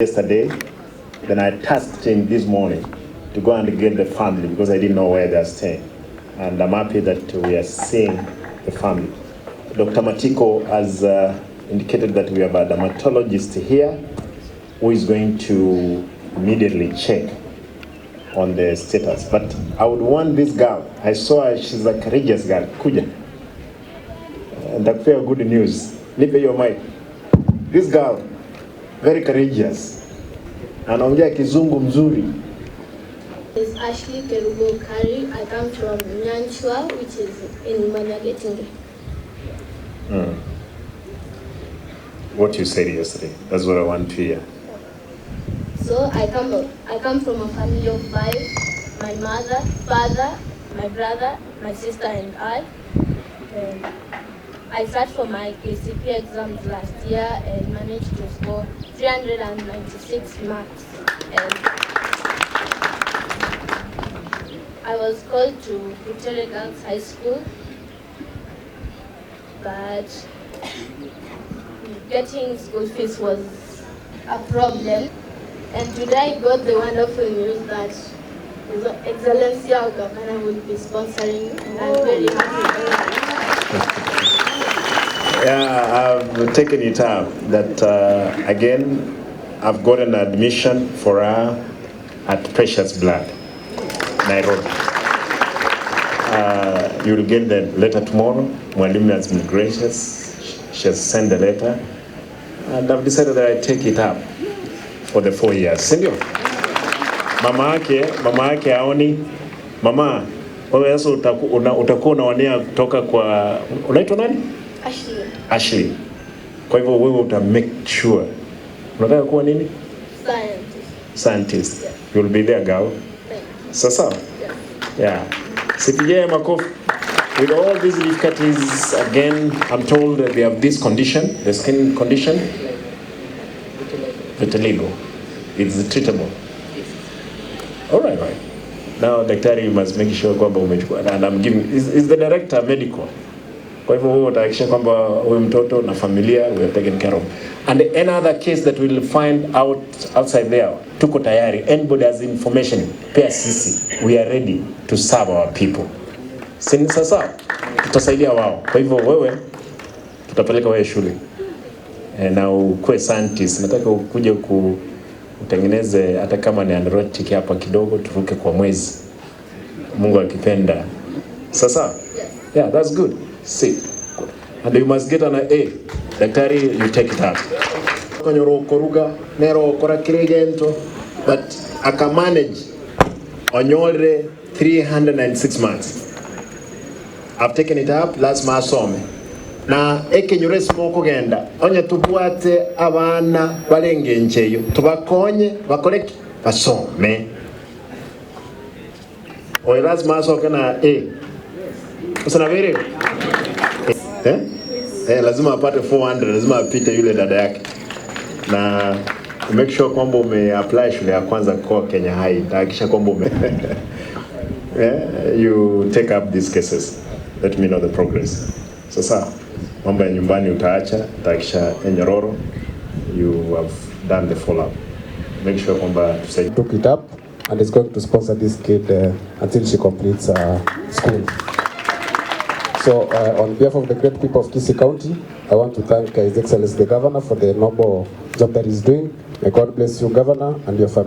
yesterday, then I tasked him this morning to go and get the family because I didn't know where they're staying. And I'm happy that we are seeing the family. Dr. Matiko has indicated that we have a dermatologist here who is going to immediately check on the status. But I would want this girl, I saw her, she's a courageous girl, Kuja. And I feel good news. Leave your mic. This girl, very courageous. Anaongea kizungu mzuri. Is Ashley Kerubo Kari. I come from Nyanchwa, which is in Manyagetinge. What you said yesterday, that's what I want to hear. So I come from a family of 5. My mother, father, my brother, my sister and I. And I sat for my KCPE exams last year and managed to score 396 marks. And I was called to Victoria Girls High School, but getting school fees was a problem. And today I got the wonderful news that His Excellency our Governor will be sponsoring, and I'm very happy. Yeah, I've taken it up that again, I've got an admission for her at Precious Blood, Nairobi. You'll get the letter tomorrow. Mwalimu has been gracious. She has sent the letter. And I've decided that I take it up for the 4 years. Sindio? Mama yake aoni. Mama, wewe sasa utakuwa unawania kutoka kwa unaitwa nani? Ashley. Kwa hivyo wewe uta make sure. Unataka kuwa nini? Scientist. Yeah. You'll be there, girl. Sasa? Yeah. Sipige makofi. With all these difficulties, again, I'm told that they have this condition, the skin condition. Vitiligo. It's treatable. All right. Now, daktari, you must make sure kwamba umechukua. And I'm giving, is the director medical? Kwa hivyo wewe utahakikisha kwamba huyu mtoto na familia we have taken care of. And any other case that we'll find outside there, tuko tayari. Anybody has information, pia sisi. We are ready to serve our people. Sasa tutasaidia wao. Kwa hivyo wewe tutapeleka wewe shule. Na ukue scientist. Nataka ukuje utengeneze hata kama ni androtic hapa kidogo turuke kwa mwezi. Mungu akipenda. Sasa? Yeah, that's good. See. And you must get an A. Daktari, you take it out. Konyoro koruga nero kora kirigento, but aka manage onyolre 306 months. I've taken it up last masome. Na ekenyure smoko genda. Onye tubwate abana balenge ncheyo. Tubakonye bakoleki basome. Oiraz masoka na A. Usana vile? Lazima apate 400, lazima apite yule dada yake. Na make sure kwamba umeapply shule ya kwanza kwa Kenya High. Hakikisha kwamba you take up these cases. Let me know the progress. Sasa mambo ya nyumbani utaacha, hakikisha Nyororo you have done the follow up. Make sure kwamba tusaidie. Took it up and is going to sponsor this kid until she completes school. So on behalf of the great people of Kisii County, I want to thank His Excellency the Governor for the noble job that he's doing. May God bless you, Governor, and your family.